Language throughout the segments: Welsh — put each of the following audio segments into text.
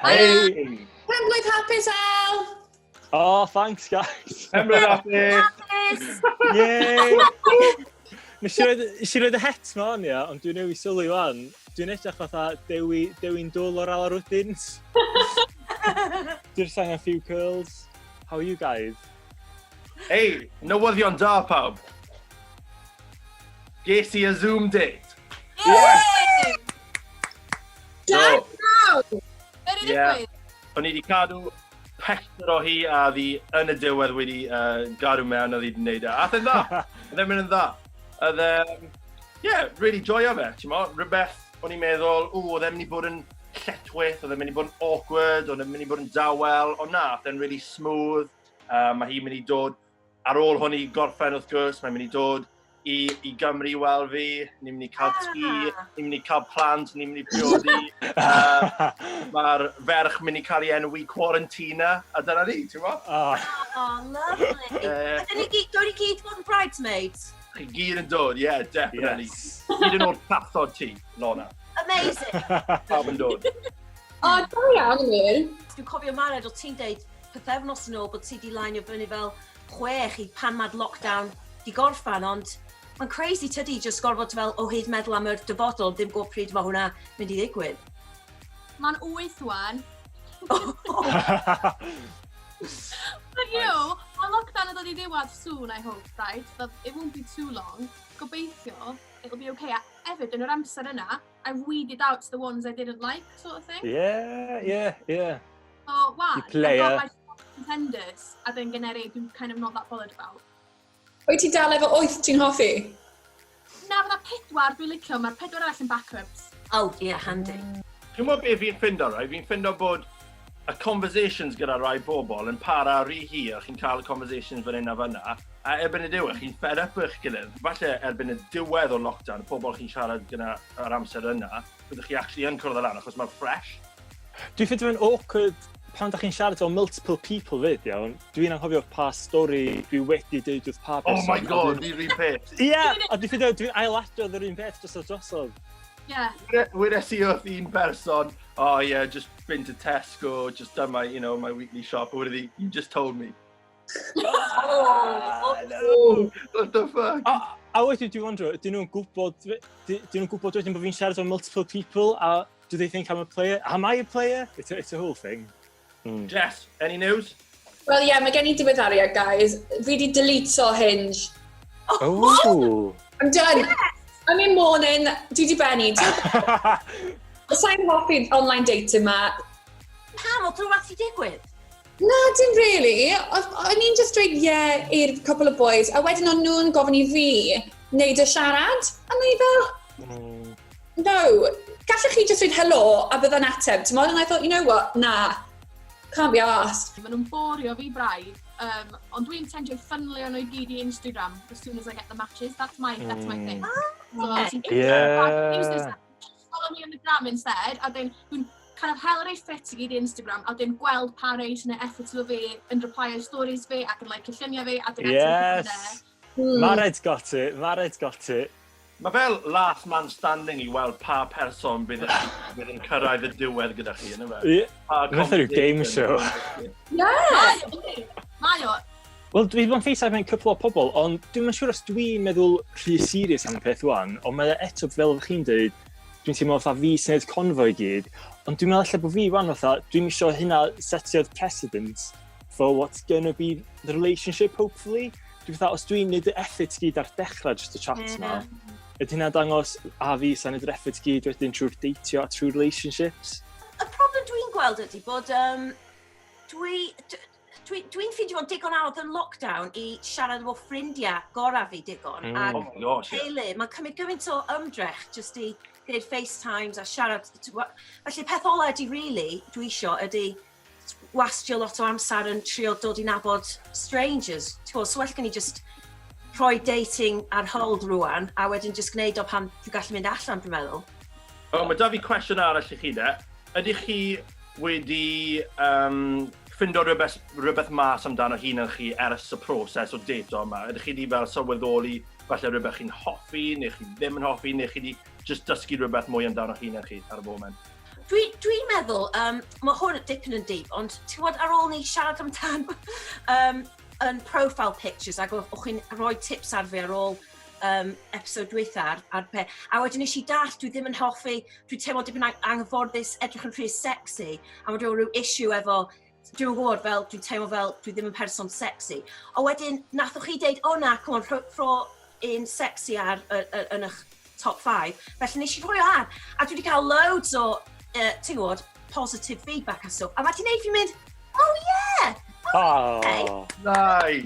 Hey! Penblwydd hapus, Al! Oh, thanks, guys. Penblwydd hapus! Yay! Nes i roed y het ma on, ia, ond dwi'n newid sylwi wan. Dwi'n edrych fatha dewin dwl o'r ala rwdins. Dwi'n angen few curls. How are you guys? Hey, newyddion da pawb. Ges i a Zoom date. Yay! So, Very yeah. O'n i wedi cadw pellter o hi a ddi yn y diwedd wedi gadw mewn a ddi wedi gwneud e. Ath e'n dda. Oedd e'n mynd yn dda. Oedd really joio fe. Rhywbeth o'n i'n meddwl, oedd e'n mynd i bod yn lletwyth, oedd e'n mynd i bod yn awkward, oedd e'n mynd i bod yn dawel, ond na, oedd e'n really smooth. Mae hi'n mynd i dod, ar ôl hwn i gorffen wrth gwrs, mae'n mynd i dod i Gymru i weld fi, ni'n mynd i cael tŷ, ni'n mynd i cael plant, ni'n mynd i priodi. Mae'r ferch mynd i cael ei enwi Quarantina, a dyna ni, ti'n mo? Oh, lovely. Doedd ni gyd bod yn bridesmaids? Chi gyd yn dod, yeah, definitely. Gyd yn o'r cathod ti, Lorna. Amazing. Pawb yn dod. O, da iawn, Ameer. Dwi'n cofio Mared o ti'n deud pythefnos yn ôl bod ti di lainio fyny fel 6 i pan mae'r lockdown di gorffan, ond mae'n crazy tydi, just gorfod fel o hyd meddwl am y dyfodol, dim gwybod pryd mae hwnna mynd i ddigwydd. Mae'n 8 wan. But my lockdown is already ddiwedd soon, I hope, right? That it won't be too long. Gobeithio, it'll be okay. Hefyd, yn yr amser yna, I weeded out the ones I didn't like, sort of thing. Yeah. So, wow, You play, I've got my contenders, a then generic, I'm kind of not that bothered about. Wyt ti dal efo 8 ti'n hoffi? Na, fydda 4 dwi'n licio, mae'r 4 arall yn backups. Oh, yeah, handy. Chi'n gwybod beth fi'n ffindo, rai? Fi'n ffindo bod y conversations gyda rai bobl yn para rhy hir, chi'n cael y conversations fan hyn a fyna, a erbyn y diwedd, chi'n fed up eich gilydd. Falle erbyn y diwedd o lockdown, y pobl chi'n siarad gyda yr amser yna, byddwch chi actually yn cwrdd lan, achos mae'n fresh. Dwi'n ffeindio fe'n awkward pan da chi'n siarad o multiple people fyd, iawn. Dwi'n anghofio pa stori dwi wedi dweud wrth pa person. Oh my god, fi'n rhy peth. Ie, a dwi'n ffeindio dwi'n ailadrodd yr un peth drosodd. Yeah. Wedes i wrth un person, oh yeah, just been to Tesco, just done my, my weekly shop, or whatever, you just told me. No. What the fuck? A wedyn dwi'n wondro, dyn nhw'n gwybod wedyn bod fi'n siarad o multiple people, a do they think I'm a player? Am I a player? It's a whole thing. Jess, any news? Wel, ie, mae gen i diweddariad, guys. Fi di delete Hinge. Oh! I'm done. I'm in mourning. Dwi di benni. Sa'n hoffi online dating ma. Pam, o drwy i digwydd? Na, dim really. O'n i'n just dweud ie i'r couple of boys, a wedyn o'n nhw'n gofyn i fi wneud y siarad. A ni fel, no, gallech chi just dweud hello a bydda'n ateb. And I thought, you know what, nah, can't be asked. Maen nhw'n borio fi braidd, ond dwi'n tendio ffynlio nhw I gyd I Instagram as soon as I get the matches. That's my thing. So, use this, follow me on the gram instead, a then dwi'n kind of hel yr ei ffit I gyd I Instagram, a then gweld Parry sy'n effort o fi, yn reply ar stories fi, ac yn like y lluniau fi, a then Yes! Mared's got it. Mae fel last man standing I weld pa person bydd yn cyrraedd y diwedd gyda chi, yna fe? Mae'n rhyw game show. Yeah! Mae o. Wel, dwi wedi FaceTime mewn cwpl o pobl, ond dwi'n siŵr os dwi'n meddwl rhy serious am y peth wan, ond mae eto fel chi'n dweud, dwi'n teimlo fatha fi sy'n neud convo I gyd, ond dwi'n meddwl allan bod fi wan fatha, dwi'n misio hynna setio'r precedent for what's gonna be the relationship, hopefully. Dwi'n fatha, os dwi'n neud y effort gyd ar dechrau just y chat ma, ydy hynna dangos a fi sy'n neud yr effort gyd wedyn trwy'r datio a trwy'r relationships. Y problem dwi'n gweld ydy bod dwi'n ffindio fo'n digon anodd yn lockdown I siarad efo ffrindiau gorau fi digon. Teulu, mae'n cymryd gymaint o ymdrech just I gwneud FaceTimes a siarad. Felly peth ola ydy really, dwi isio, ydy wastio lot o amser yn trio dod I nabod strangers. So well gen I just rhoi dating ar hold rwan, a wedyn just gwneud o pan dwi'n gallu mynd allan, dwi'n meddwl. Mae da fi cwestiwn arall I chi de. Ydych chi wedi ffindo rhywbeth mas amdano hun yn chi ers y proses o dato yma? Ydych chi wedi fel sylweddoli falle rhywbeth chi'n hoffi, neu chi ddim yn hoffi, neu chi wedi just dysgu rhywbeth mwy amdano hun yn chi ar y moment? Dwi'n meddwl, mae hwn dipyn yn deep, ond ti'n gwybod ar ôl ni siarad amdan yn profile pictures ac o'ch chi'n rhoi tips ar fi ar ôl episode dwytha ar pe. A wedyn nes I dall, dwi ddim yn hoffi, dwi'n teimlo dipyn anghyfforddus edrych yn rhy sexy, a mae rhyw issue efo, dwi'n gwybod fel, dwi'n teimlo fel, dwi ddim yn person sexy. A wedyn, nathoch chi deud, o na, come on, rho un sexy yn eich top 5. Felly nes I rhoi o ar, a dwi wedi cael loads o, ti'n gwybod, positive feedback a stuff. A mae ti'n neud fi'n mynd, oh yeah! Oh, Nice!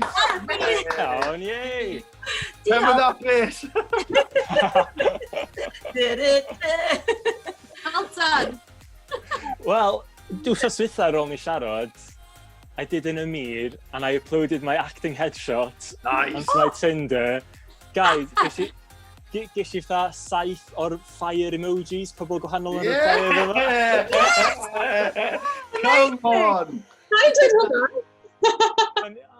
iawn, yei! Remember that place? Well done. Well, dwsos dwytha ar ôl ni siarad, I did an Ameer and I uploaded my acting headshot Nice! onto my Tinder. Guys, ges I fatha 7 o'r fire emojis, pobl gwahanol yn y fire yma. Come on! I did hwnna.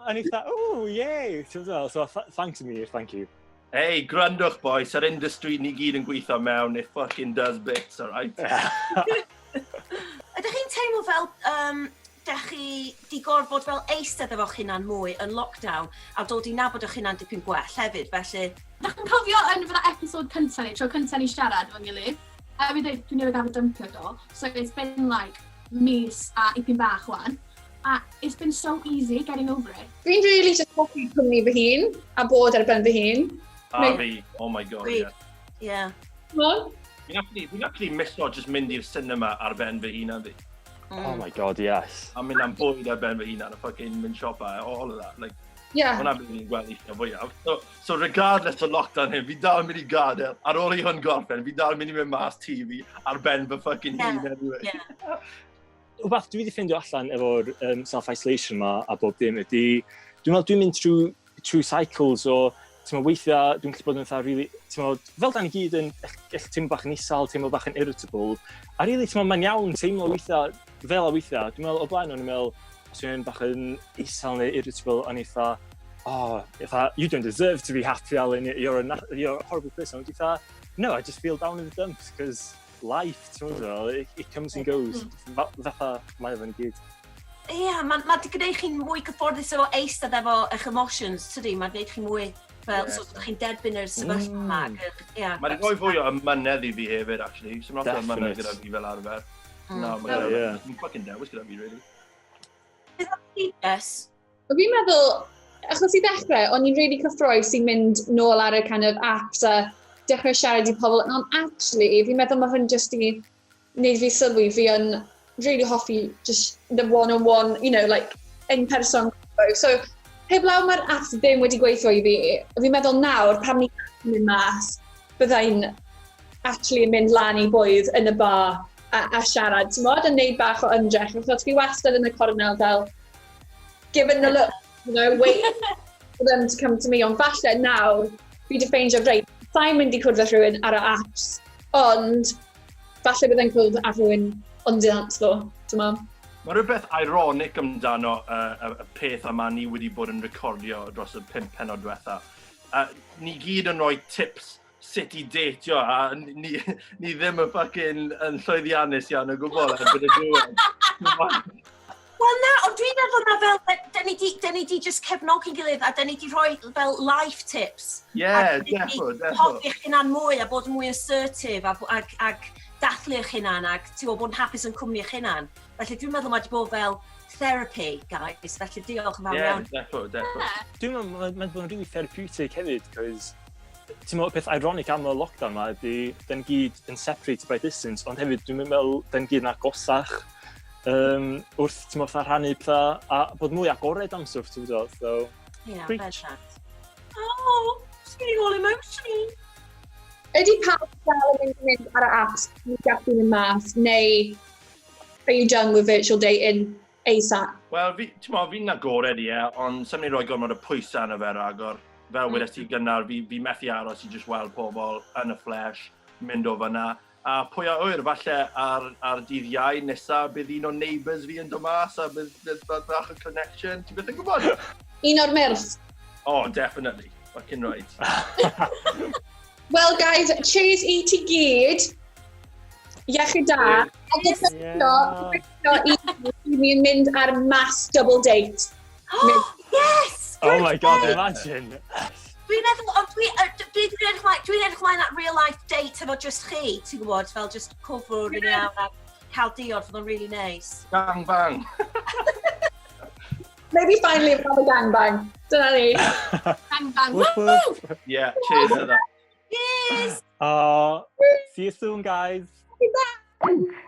And I thought, oh, yay! So thanks Ameer, thank you. Hey, grandwch boys, yr industry ni gyd yn gweithio mewn, it fucking does bits, alright? Ydych chi'n teimlo fel, dech chi di gorfod fel eistedd efo chi'na'n mwy yn lockdown a dod I nabod o'ch chi'na'n dipyn gwell hefyd, felly... Dach chi'n cofio yn fydda episode cyntaf ni, tro cyntaf ni siarad fo'n gilydd? A fi dweud, dwi'n newydd gafel dympio do, so it's been like mis a ipyn bach wan. A it's been so easy getting over it. Fi'n really just hoffi cwmni fy hun, a bod ar ben fy hun. A fi, oh my god, yeah. Yeah. Mo? Fi'n actually miso just mynd i'r cinema ar ben fy hun a fi. Oh my god, yes. A mynd am bwyd ar ben fy hun a fucking mynd siopa, all of that, like... Yeah. Hwna bydd ni'n gweld eich fwyaf. So regardless o lockdown hyn, fi dal yn mynd I gadael. Ar ôl I hwn gorffen, fi dal yn mynd I mynd mas TV ar ben fy fucking hun anyway. Yeah. Wbath dwi wedi ffindio allan efo'r self-isolation yma a bob dim ydy, dwi'n meddwl dwi'n mynd trwy cycles o, weithiau dwi'n gallu bod yn fatha really, fel da ni gyd yn teimlo bach yn isal, teimlo bach yn irritable, a really, mae'n iawn teimlo weithiau, fel a weithiau, dwi'n meddwl o blaen o'n i'n meddwl, os yw'n bach yn isal neu irritable, o'n i fatha, oh, you don't deserve to be happy, Alan, you're a horrible person, ond I no, I just feel down in the dumps, because life, it comes and goes, fatha mae o'n gyd. Ie, mae'n gwneud chi'n mwy cyfforddus efo eistedd efo eich emotions, tydi? Mae'n gwneud chi'n mwy fel, so chi'n derbyn yr sefyllfa yma. Mae'n rhoi fwy o ymynedd I fi hefyd, actually. Sy'n rhaid o ymynedd gyda fi fel arfer. No, mae'n fucking dewis gyda fi, really. Beth am chi, Jess? Fi'n meddwl, achos I ddechrau, o'n i'n really cyffroes I mynd nôl ar y kind of apps a dechrau siarad I pobl, ond actually, fi'n meddwl mae hwn just I wneud fi sylwi, fi yn really hoffi just the one-on-one, you know, like, in-person. So, heb law mae'r apps ddim wedi gweithio I fi, fi'n meddwl nawr, pam ni'n mynd mas, byddai'n actually yn mynd lan I bwydd yn y bar a siarad, ti'n modd, yn neud bach o ymdrech, achos fi wastad yn y cornel fel, given the look, you know, wait for them to come to me, ond falle nawr, fi wedi ffeindio reit, sa'n mynd I cwrdd â rhywun ar y apps, ond falle byddai'n cwrdd â rhywun ond dant ddo, ti'n ma? Mae rhywbeth ironic amdano y peth yma ni wedi bod yn recordio dros y 5 pennod diwetha. Ni gyd yn rhoi tips sut I datio, a ni ddim yn fucking yn llwyddiannus iawn o gwbl ar bydd y diwedd. Wel na, ond dwi'n meddwl na fel, da ni di just cefnogi'n gilydd a da ni di rhoi fel life tips. Yeah, defo. Hoffi eich hunan mwy a bod yn mwy assertive ag dathlu eich hunan ag bod yn hapus yn cwmni eich hunan. Felly dwi'n meddwl mae wedi bod fel therapy, guys, felly diolch yn fawr iawn. Yeah, defo. Dwi'n meddwl mae'n bod yn really therapeutic hefyd, cos ti'n meddwl peth ironic am y lockdown ma ydy, da ni gyd yn separated by distance, ond hefyd dwi'n meddwl da ni gyd yn agosach wrth ti'n meddwl rhannu pethau a bod mwy agored am stwff, ti'n meddwl, so... Yeah, bendant. Oh, it's getting all emotional. Ydy pawb dal yn mynd ar y apps, ni'n gallu mynd mas, neu are you done with virtual dating ASAP? Wel, fi'n agored ond sef ni'n rhoi gormod y pwysau yn y fer agor. Fel wedys ti gynnar, fi methu aros I just weld pobl yn y flesh, mynd o fyna. A pwy a wyr, falle ar dydd Iau nesa, bydd un o neighbours fi yn dod mas a bydd bach o connection. Ti beth yn gwybod? Un o'r myrth. Oh, definitely. Fucking right. Well, guys, cheers I ti gyd. Iechyd da. i ni'n mynd ar mass double date. Yes! Oh my god, imagine. Dwi'n edrych mlaen at real life date efo just chi, ti'n gwybod, fel just cwfwr yn iawn a cael diod, fydd o'n really nice. Gang bang. Maybe finally we'll have a gangbang. Dyna ni. Gangbang. Woof. Yeah, cheers to that. Cheers! See you soon, guys. Bye.